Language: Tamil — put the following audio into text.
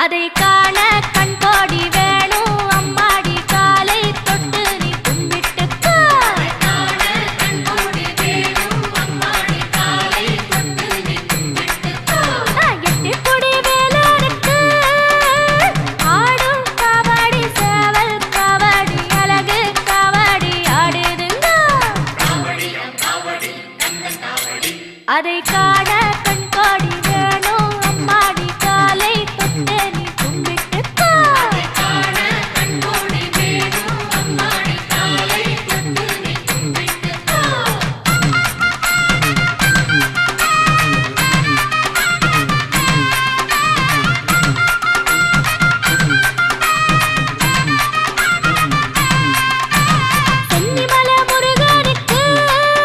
அதை காண கண்கோடி வேணும் அம்மாடி காலை தொட்டு நீ கும்பிட்டுக்கோ. எட்டிக்குடி வேலருக்கு ஆடும் காவடி சேவல் காவடி அழகு காவடி ஆடுதுங்க. அதை காண